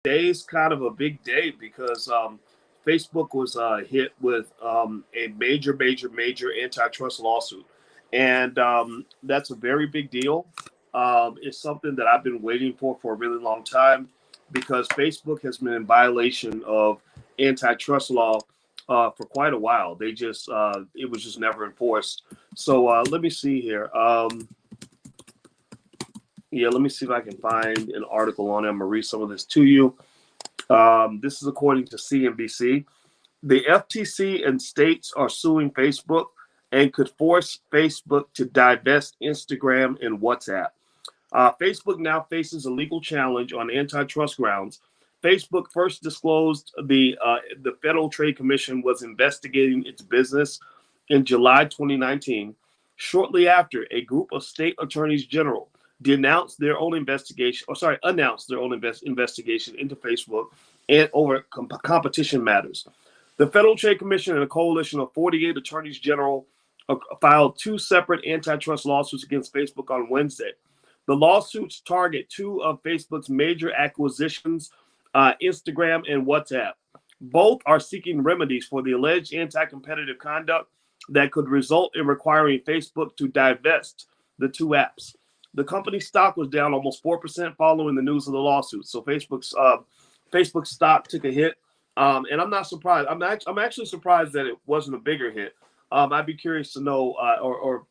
today's kind of a big day because Facebook was hit with a major antitrust lawsuit, and that's a very big deal. It's something that I've been waiting for a really long time because Facebook has been in violation of antitrust law for quite a while. They just it was just never enforced. So let me see here. Yeah, let me see if I can find an article on it. I'm gonna read some of this to you. This is according to CNBC. The FTC and states are suing Facebook and could force Facebook to divest Instagram and WhatsApp. Facebook now faces a legal challenge on antitrust grounds. Facebook first disclosed the Federal Trade Commission was investigating its business in July 2019. Shortly after, a group of state attorneys general announced their own investigation into Facebook and over competition matters. The Federal Trade Commission and a coalition of 48 attorneys general filed two separate antitrust lawsuits against Facebook on Wednesday. The lawsuits target two of Facebook's major acquisitions, Instagram and WhatsApp. Both are seeking remedies for the alleged anti-competitive conduct that could result in requiring Facebook to divest the two apps. The company's stock was down almost 4% following the news of the lawsuit. So Facebook's stock took a hit, and I'm not surprised. I'm actually surprised that it wasn't a bigger hit. I'd be curious to know or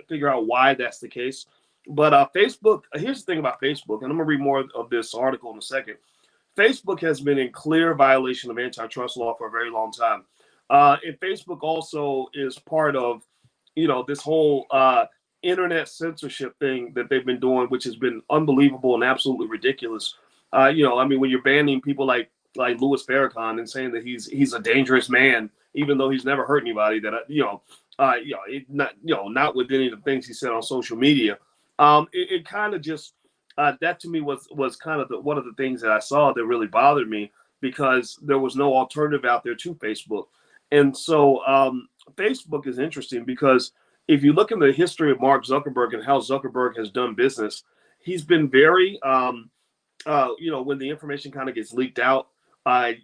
figure out why that's the case. But Facebook, here's the thing about Facebook, and I'm going to read more of this article in a second. Facebook has been in clear violation of antitrust law for a very long time. And Facebook also is part of, this whole internet censorship thing that they've been doing, which has been unbelievable and absolutely ridiculous. When you're banning people like Louis Farrakhan and saying that he's a dangerous man, even though he's never hurt anybody, not with any of the things he said on social media. It kind of just that to me was kind of one of the things that I saw that really bothered me because there was no alternative out there to Facebook. And so Facebook is interesting because if you look in the history of Mark Zuckerberg and how Zuckerberg has done business, he's been very, when the information kind of gets leaked out,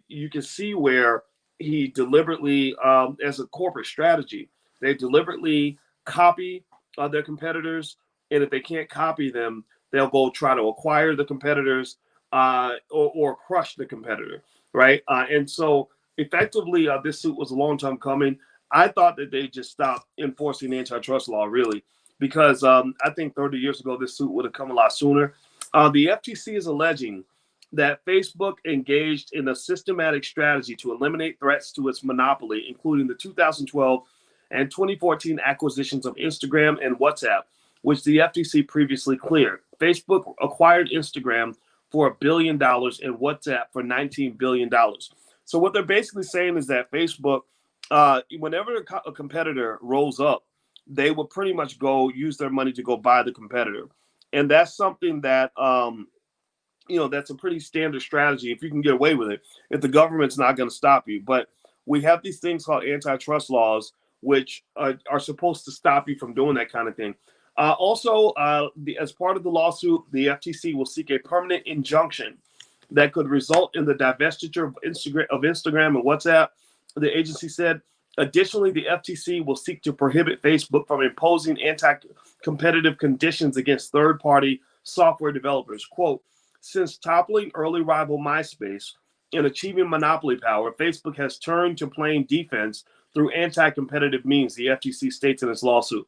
you can see where he deliberately, as a corporate strategy, they deliberately copy their competitors. And if they can't copy them, they'll go try to acquire the competitors or crush the competitor, right? And so effectively, this suit was a long time coming. I thought that they just stopped enforcing antitrust law, really, because I think 30 years ago, this suit would have come a lot sooner. The FTC is alleging that Facebook engaged in a systematic strategy to eliminate threats to its monopoly, including the 2012 and 2014 acquisitions of Instagram and WhatsApp, which the FTC previously cleared. Facebook acquired Instagram for $1 billion and WhatsApp for $19 billion. So what they're basically saying is that Facebook, whenever a competitor rolls up, they will pretty much go use their money to go buy the competitor. And that's something that, that's a pretty standard strategy if you can get away with it, if the government's not going to stop you. But we have these things called antitrust laws, which are supposed to stop you from doing that kind of thing. As part of the lawsuit, the FTC will seek a permanent injunction that could result in the divestiture of Instagram and WhatsApp. The agency said, additionally, the FTC will seek to prohibit Facebook from imposing anti-competitive conditions against third-party software developers. Quote, since toppling early rival MySpace and achieving monopoly power, Facebook has turned to playing defense through anti-competitive means, the FTC states in its lawsuit.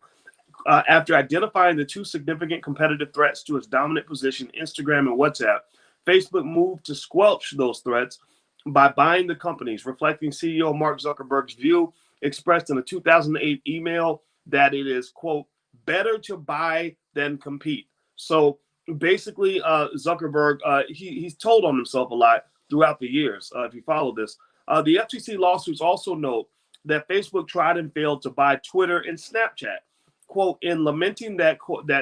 After identifying the two significant competitive threats to its dominant position, Instagram and WhatsApp, Facebook moved to squelch those threats by buying the companies, reflecting CEO Mark Zuckerberg's view expressed in a 2008 email that it is, quote, better to buy than compete. So basically, Zuckerberg, he's told on himself a lot throughout the years, if you follow this. The FTC lawsuits also note that Facebook tried and failed to buy Twitter and Snapchat. Quote, in lamenting that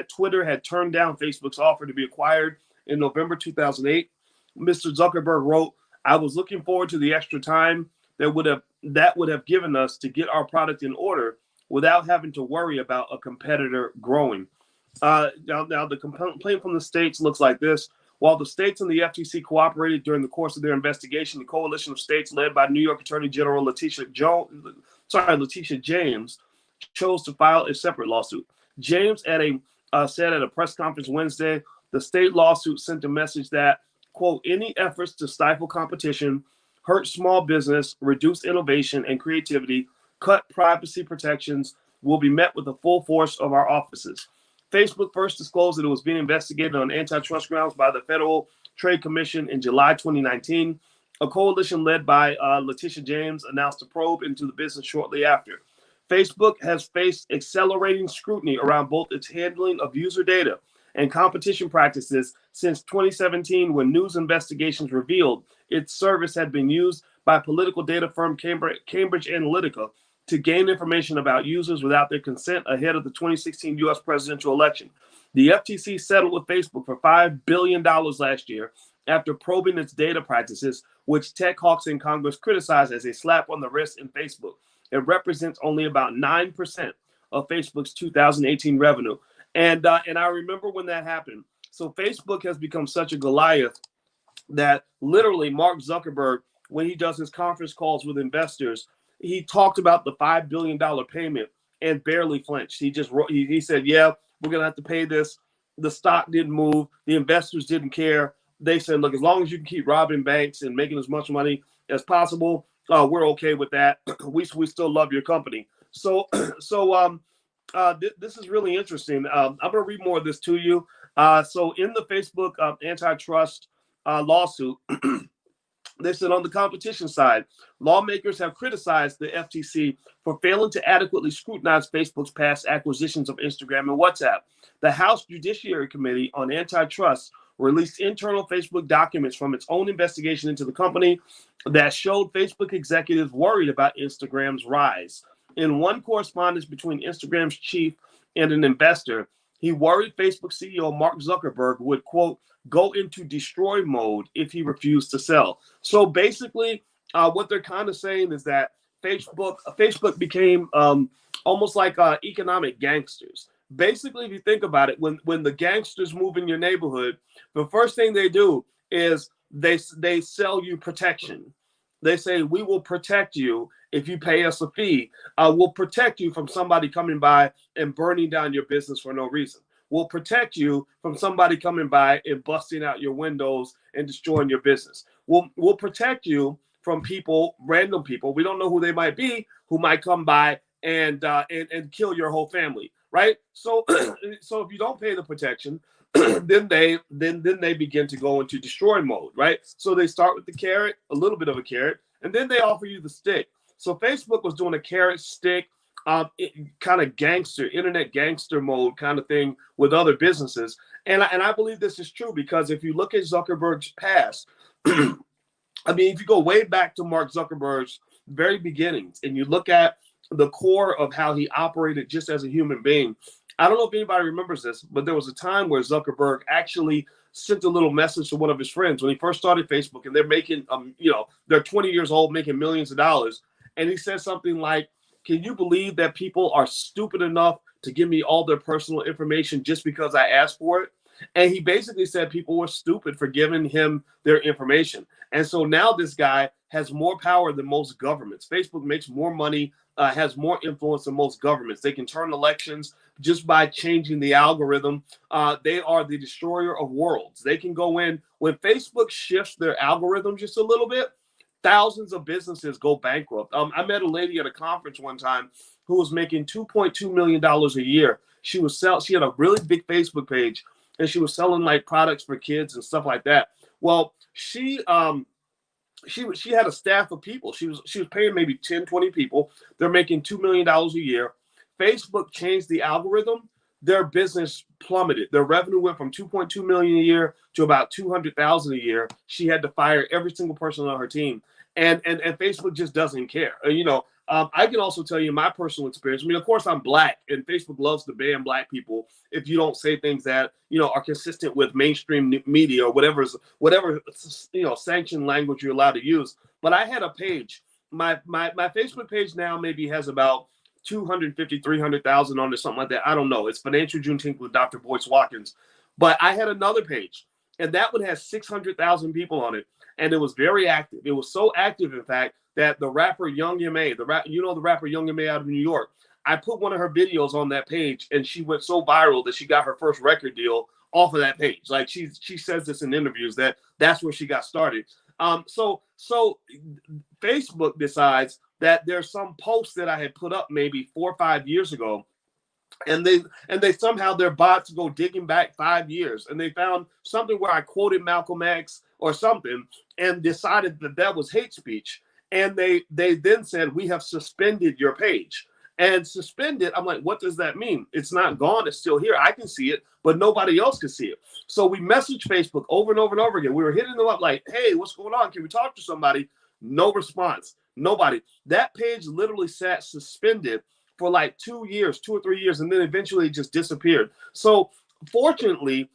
Twitter had turned down Facebook's offer to be acquired in November 2008, Mr. Zuckerberg wrote, I was looking forward to the extra time that would have given us to get our product in order without having to worry about a competitor growing. Now the complaint from the states looks like this. While the states and the FTC cooperated during the course of their investigation, the coalition of states led by New York Attorney General Letitia James chose to file a separate lawsuit. James said at a press conference Wednesday, the state lawsuit sent a message that, quote, any efforts to stifle competition, hurt small business, reduce innovation and creativity, cut privacy protections will be met with the full force of our offices. Facebook first disclosed that it was being investigated on antitrust grounds by the Federal Trade Commission in July 2019. A coalition led by Letitia James announced a probe into the business shortly after. Facebook has faced accelerating scrutiny around both its handling of user data and competition practices since 2017, when news investigations revealed its service had been used by political data firm Cambridge Analytica to gain information about users without their consent ahead of the 2016 U.S. presidential election. The FTC settled with Facebook for $5 billion last year after probing its data practices, which tech hawks in Congress criticized as a slap on the wrist in Facebook. It represents only about 9% of Facebook's 2018 revenue. And I remember when that happened. So Facebook has become such a Goliath that literally Mark Zuckerberg, when he does his conference calls with investors, he talked about the $5 billion payment and barely flinched. He said, yeah, we're going to have to pay this. The stock didn't move. The investors didn't care. They said, look, as long as you can keep robbing banks and making as much money as possible, we're okay with that. We still love your company. So this is really interesting. I'm going to read more of this to you. So in the Facebook antitrust lawsuit, they said on the competition side, lawmakers have criticized the FTC for failing to adequately scrutinize Facebook's past acquisitions of Instagram and WhatsApp. The House Judiciary Committee on Antitrust released internal Facebook documents from its own investigation into the company that showed Facebook executives worried about Instagram's rise. In one correspondence between Instagram's chief and an investor, he worried Facebook CEO Mark Zuckerberg would, quote, go into destroy mode if he refused to sell. So basically, what they're kind of saying is that Facebook became almost like economic gangsters. Basically, if you think about it, when the gangsters move in your neighborhood, the first thing they do is they sell you protection. They say, we will protect you if you pay us a fee. We'll protect you from somebody coming by and burning down your business for no reason. We'll protect you from somebody coming by and busting out your windows and destroying your business. We'll protect you from people, random people, we don't know who they might be, who might come by and kill your whole family, right? So if you don't pay the protection, then they begin to go into destroy mode, right? So they start with the carrot, a little bit of a carrot, and then they offer you the stick. So Facebook was doing a carrot stick, kind of internet gangster mode kind of thing with other businesses. And I believe this is true because if you look at Zuckerberg's past, I mean, if you go way back to Mark Zuckerberg's very beginnings and you look at the core of how he operated just as a human being, I don't know if anybody remembers this, but there was a time where Zuckerberg actually sent a little message to one of his friends when he first started Facebook, and they're making, they're 20 years old, making millions of dollars. And he said something like, can you believe that people are stupid enough to give me all their personal information just because I asked for it? And he basically said people were stupid for giving him their information. And so now this guy has more power than most governments. Facebook makes more money, has more influence than most governments. They can turn elections just by changing the algorithm. They are the destroyer of worlds. They can go in. When Facebook shifts their algorithm just a little bit, thousands of businesses go bankrupt. I met a lady at a conference one time who was making $2.2 million a year. She had a really big Facebook page, and she was selling like products for kids and stuff like that. Well, she had a staff of people. She was paying maybe 10, 20 people. They're making $2 million a year. Facebook changed the algorithm. Their business plummeted. Their revenue went from 2.2 million a year to about 200,000 a year. She had to fire every single person on her team. And Facebook just doesn't care. I can also tell you my personal experience. I mean, of course, I'm black, and Facebook loves to ban black people if you don't say things that are consistent with mainstream media or whatever sanctioned language you're allowed to use. But I had a page. My Facebook page now maybe has about 250, 300,000 on it, something like that. I don't know. It's Financial Juneteenth with Dr. Boyce Watkins. But I had another page, And that one has 600,000 people on it. And it was very active. It was so active, in fact, that the rapper Young M.A., the rapper Young M.A. out of New York, I put one of her videos on that page, and she went so viral that she got her first record deal off of that page. Like she says this in interviews that's where she got started. So Facebook decides that there's some posts that I had put up maybe 4 or 5 years ago, and they somehow their bots go digging back 5 years, and they found something where I quoted Malcolm X or something, and decided that was hate speech. And they then said, we have suspended your page. And suspended, I'm like, what does that mean? It's not gone, it's still here. I can see it, but nobody else can see it. So we messaged Facebook over and over and over again. We were hitting them up like, hey, what's going on? Can we talk to somebody? No response. Nobody. That page literally sat suspended for like 2 years, 2 or 3 years, and then eventually it just disappeared. So fortunately,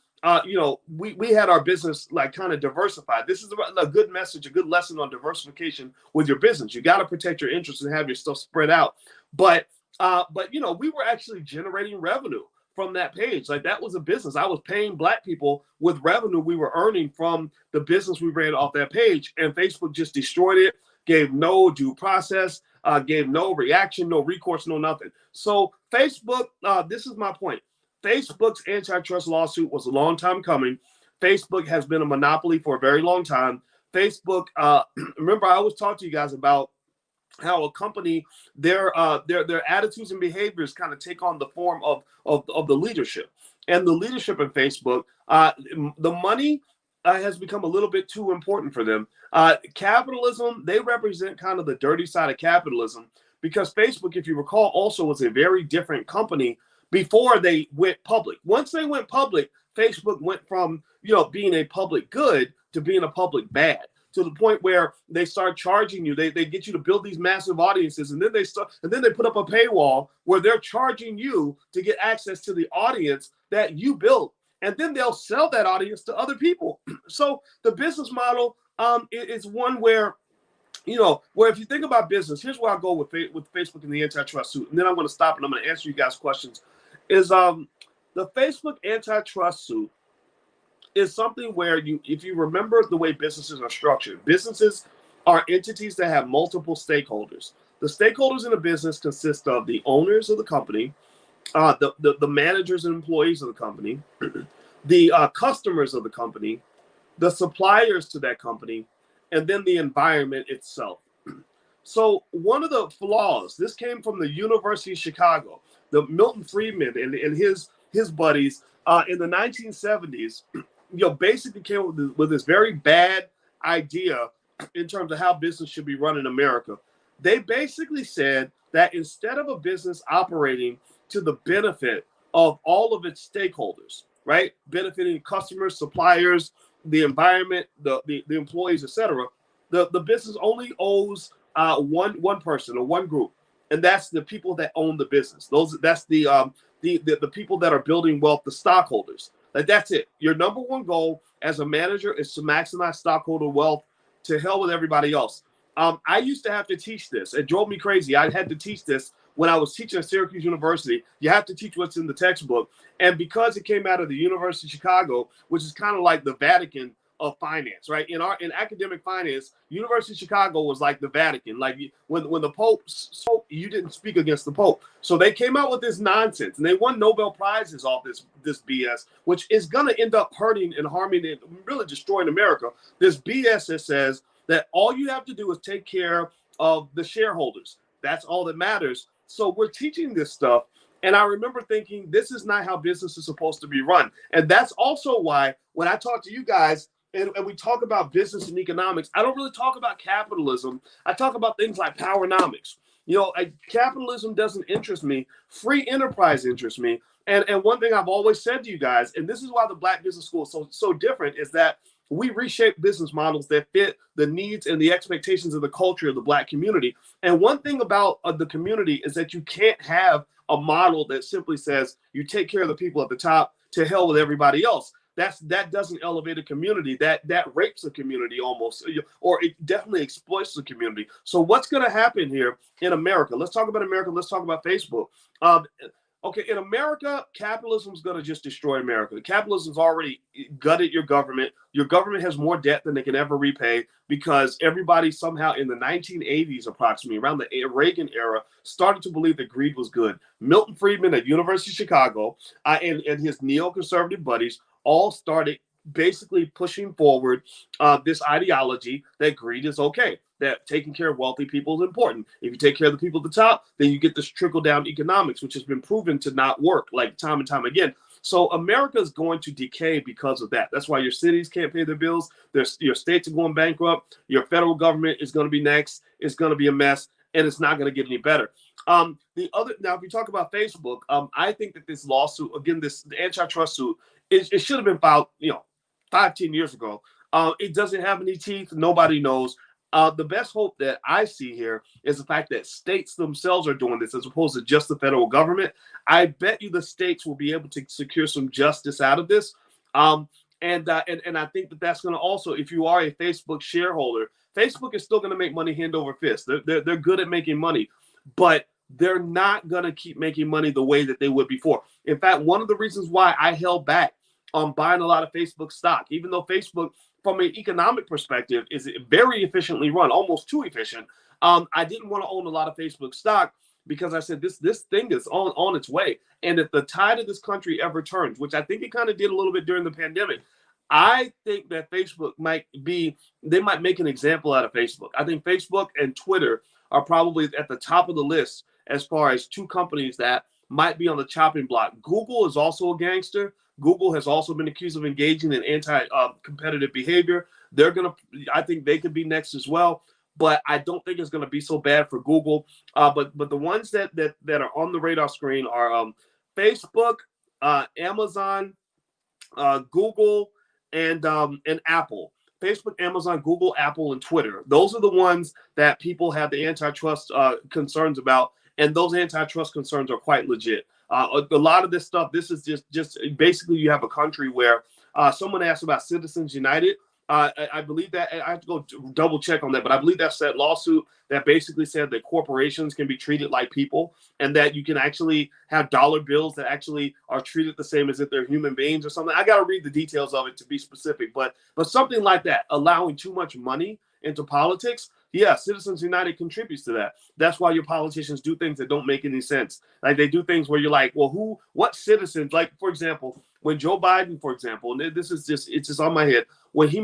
we had our business like kind of diversified. This is a good message, a good lesson on diversification with your business. You got to protect your interests and have your stuff spread out. But we were actually generating revenue from that page. Like that was a business. I was paying Black people with revenue we were earning from the business we ran off that page, and Facebook just destroyed it, gave no due process, gave no reaction, no recourse, no nothing. So Facebook, this is my point. Facebook's antitrust lawsuit was a long time coming. Facebook has been a monopoly for a very long time. Facebook, remember I always talk to you guys about how a company, their attitudes and behaviors kind of take on the form of the leadership. And the leadership in Facebook, the money has become a little bit too important for them. Capitalism, they represent kind of the dirty side of capitalism, because Facebook, if you recall, also was a very different company before they went public. Once they went public, Facebook went from being a public good to being a public bad, to the point where they start charging you. They get you to build these massive audiences, and then they put up a paywall where they're charging you to get access to the audience that you built, and then they'll sell that audience to other people. So the business model is one where if you think about business, here's where I go with Facebook and the antitrust suit, and then I'm going to stop and I'm going to answer you guys questions. Is the Facebook antitrust suit is something where if you remember the way businesses are structured, businesses are entities that have multiple stakeholders. The stakeholders in a business consist of the owners of the company, the managers and employees of the company, the customers of the company, the suppliers to that company, and then the environment itself. So one of the flaws, this came from the University of Chicago, the Milton Friedman and his buddies in the 1970s, basically came with this very bad idea in terms of how business should be run in America. They basically said that instead of a business operating to the benefit of all of its stakeholders, right, benefiting customers, suppliers, the environment, the employees, etc., the business only owes one person or one group, and that's the people that own the business. That's the people that are building wealth, the stockholders. Like that's it. Your number one goal as a manager is to maximize stockholder wealth. To hell with everybody else. I used to have to teach this. It drove me crazy. I had to teach this when I was teaching at Syracuse University. You have to teach what's in the textbook, and because it came out of the University of Chicago, which is kind of like the Vatican of finance, right? In academic finance, University of Chicago was like the Vatican. Like when the Pope spoke, you didn't speak against the Pope. So they came out with this nonsense, and they won Nobel Prizes off this BS, which is going to end up hurting and harming and really destroying America. This BS that says that all you have to do is take care of the shareholders. That's all that matters. So we're teaching this stuff. And I remember thinking, this is not how business is supposed to be run. And that's also why when I talk to you guys, and we talk about business and economics, I don't really talk about capitalism. I talk about things like powernomics. Capitalism doesn't interest me. Free enterprise interests me. And one thing I've always said to you guys, and this is why the Black Business School is so different, is that we reshape business models that fit the needs and the expectations of the culture of the Black community. And one thing about the community is that you can't have a model that simply says you take care of the people at the top, to hell with everybody else. That doesn't elevate a community. That rapes a community almost, or it definitely exploits the community. So what's going to happen here in America? Let's talk about America. Let's talk about Facebook. Okay, in America, capitalism is going to just destroy America. Capitalism's already gutted your government. Your government has more debt than they can ever repay because everybody somehow in the 1980s, approximately around the Reagan era, started to believe that greed was good. Milton Friedman at University of Chicago and his neoconservative buddies all started basically pushing forward this ideology that greed is okay, that taking care of wealthy people is important. If you take care of the people at the top, then you get this trickle down economics, which has been proven to not work like time and time again. So America is going to decay because of that. That's why your cities can't pay their bills. Your states are going bankrupt. Your federal government is going to be next. It's going to be a mess, and it's not going to get any better. Now, if you talk about Facebook, I think that this lawsuit, again, the antitrust suit, it should have been filed, 5-10 years ago. It doesn't have any teeth. Nobody knows. The best hope that I see here is the fact that states themselves are doing this as opposed to just the federal government. I bet you the states will be able to secure some justice out of this. And I think that that's going to also, if you are a Facebook shareholder, Facebook is still going to make money hand over fist. They're good at making money, but they're not going to keep making money the way that they would before. In fact, one of the reasons why I held back on buying a lot of Facebook stock, even though Facebook, from an economic perspective, is very efficiently run, almost too efficient. I didn't want to own a lot of Facebook stock because I said this thing is on its way. And if the tide of this country ever turns, which I think it kind of did a little bit during the pandemic, I think that Facebook might make an example out of Facebook. I think Facebook and Twitter are probably at the top of the list as far as two companies that might be on the chopping block. Google is also a gangster. Google has also been accused of engaging in anti-competitive behavior. I think they could be next as well, but I don't think it's going to be so bad for Google. But the ones that are on the radar screen are Facebook, Amazon, Google, and Apple. Facebook, Amazon, Google, Apple, and Twitter. Those are the ones that people have the antitrust concerns about, and those antitrust concerns are quite legit. A lot of this stuff, this is just basically you have a country where someone asked about Citizens United. I believe that I have to go double check on that, but I believe that's that lawsuit that basically said that corporations can be treated like people and that you can actually have dollar bills that actually are treated the same as if they're human beings or something. I got to read the details of it to be specific, but something like that, allowing too much money into politics. Yeah, Citizens United contributes to that. That's why your politicians do things that don't make any sense. Like they do things where you're like, well, what citizens, like, for example, when Joe Biden, for example, and it's just on my head, when he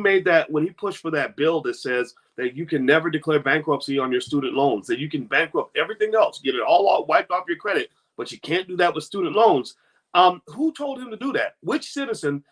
pushed for that bill that says that you can never declare bankruptcy on your student loans, that you can bankrupt everything else, get it all wiped off your credit, but you can't do that with student loans. Who told him to do that? Which citizen?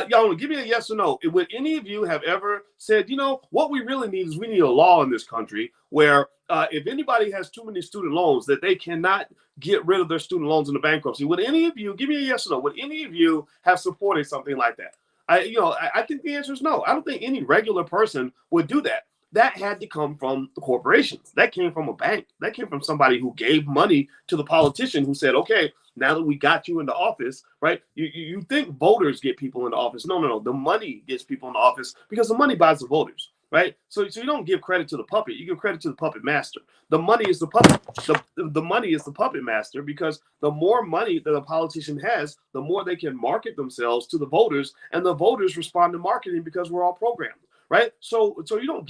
Y'all give me a yes or no. Would any of you have ever said, what we really need is we need a law in this country where if anybody has too many student loans that they cannot get rid of their student loans in the bankruptcy? Would any of you, give me a yes or no, would any of you have supported something like that? I think the answer is no. I don't think any regular person would do that. That had to come from the corporations. That came from a bank. That came from somebody who gave money to the politician who said, okay, now that we got you into office, right? You think voters get people into office. No. The money gets people into office because the money buys the voters, right? So you don't give credit to the puppet. You give credit to the puppet master. The money is the puppet. The money is the puppet master because the more money that a politician has, the more they can market themselves to the voters, and the voters respond to marketing because we're all programmed. Right, so you don't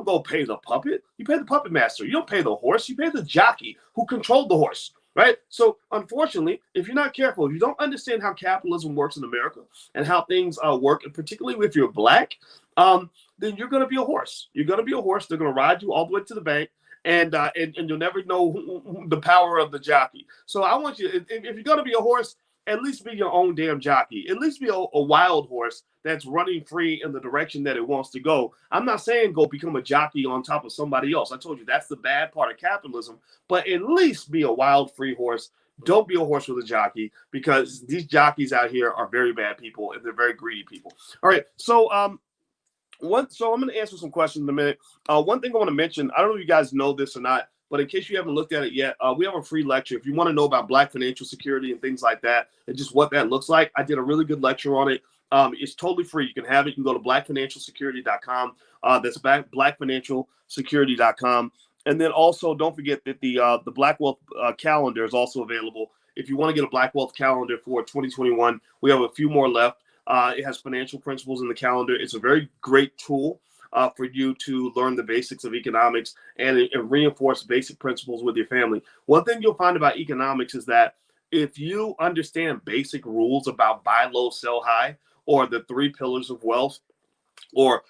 go pay the puppet. You pay the puppet master. You don't pay the horse. You pay the jockey who controlled the horse. Right. So unfortunately, if you're not careful, if you don't understand how capitalism works in America and how things work, and particularly if you're black, then you're going to be a horse. You're going to be a horse. They're going to ride you all the way to the bank, and you'll never know the power of the jockey. So I want you, if you're going to be a horse, at least be your own damn jockey. At least be a wild horse that's running free in the direction that it wants to go. I'm not saying go become a jockey on top of somebody else. I told you that's the bad part of capitalism. But at least be a wild, free horse. Don't be a horse with a jockey, because these jockeys out here are very bad people and they're very greedy people. All right, so I'm going to answer some questions in a minute. One thing I want to mention, I don't know if you guys know this or not, but in case you haven't looked at it yet, we have a free lecture. If you want to know about Black financial security and things like that, and just what that looks like, I did a really good lecture on it. It's totally free. You can have it. You can go to blackfinancialsecurity.com. That's blackfinancialsecurity.com. And then also don't forget that the Black Wealth calendar is also available. If you want to get a Black Wealth calendar for 2021, we have a few more left. It has financial principles in the calendar. It's a very great tool for you to learn the basics of economics and reinforce basic principles with your family. One thing you'll find about economics is that if you understand basic rules about buy low, sell high, or the three pillars of wealth, or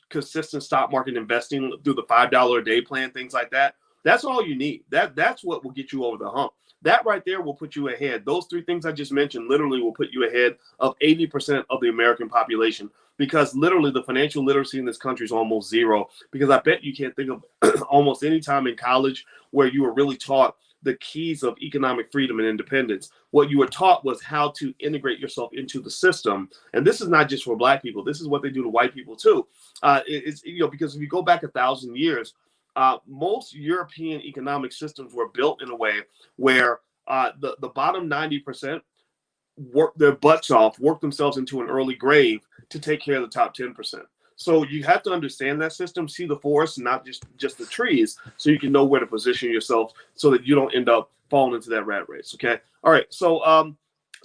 consistent stock market investing through the $5 a day plan, things like that. That's all you need. That's what will get you over the hump. That right there will put you ahead. Those three things I just mentioned literally will put you ahead of 80% of the American population, because literally the financial literacy in this country is almost zero. Because I bet you can't think of almost any time in college where you were really taught the keys of economic freedom and independence. What you were taught was how to integrate yourself into the system. And this is not just for Black people. This is what they do to white people too. It's because if you go back 1,000 years, most European economic systems were built in a way where the bottom 90% work their butts off, work themselves into an early grave to take care of the top 10%. So you have to understand that system, see the forest, not just the trees, so you can know where to position yourself so that you don't end up falling into that rat race. Okay. All right. So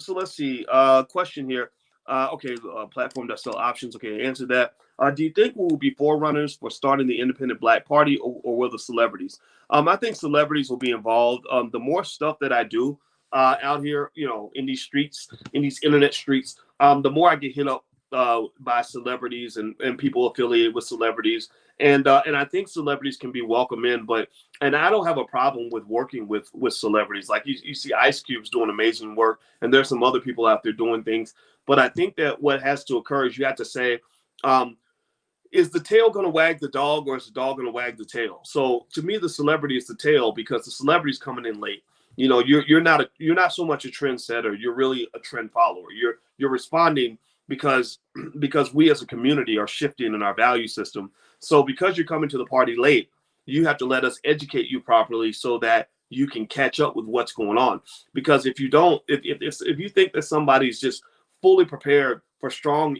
let's see. Question here. Platform that sell options. Okay, answer that. Do you think we will be forerunners for starting the independent Black party, or will the celebrities? I think celebrities will be involved. The more stuff that I do out here, in these streets, in these internet streets, the more I get hit up by celebrities and people affiliated with celebrities. And I think celebrities can be welcome in, and I don't have a problem with working with celebrities. Like you see Ice Cube's doing amazing work, and there's some other people out there doing things. But I think that what has to occur is you have to say, is the tail going to wag the dog, or is the dog going to wag the tail? So to me, the celebrity is the tail, because the celebrity's coming in late. You're not so much a trendsetter. You're really a trend follower. You're responding because we as a community are shifting in our value system. So because you're coming to the party late, you have to let us educate you properly so that you can catch up with what's going on. Because if you don't, if you think that somebody's just fully prepared for strong,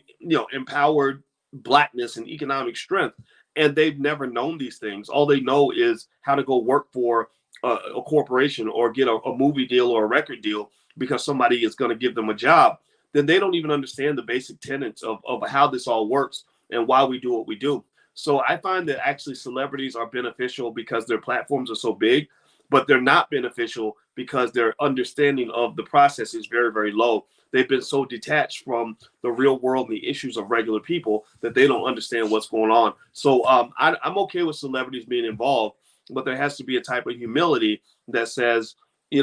empowered Blackness and economic strength, and they've never known these things, all they know is how to go work for a corporation or get a movie deal or a record deal because somebody is going to give them a job, then they don't even understand the basic tenets of how this all works and why we do what we do. So I find that actually celebrities are beneficial because their platforms are so big, but they're not beneficial because their understanding of the process is very, very low. They've been so detached from the real world and the issues of regular people that they don't understand what's going on. So I'm okay with celebrities being involved, but there has to be a type of humility that says, I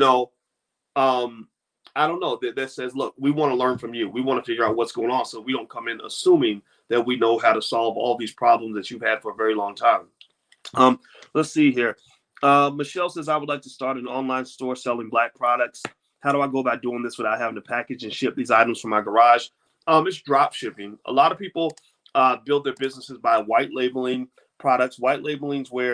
don't know, that says, look, we want to learn from you. We want to figure out what's going on, so we don't come in assuming that we know how to solve all these problems that you've had for a very long time. Let's see here. Michelle says, I would like to start an online store selling Black products. How do I go about doing this without having to package and ship these items from my garage? It's drop shipping. A lot of people build their businesses by white labeling products. White labeling is where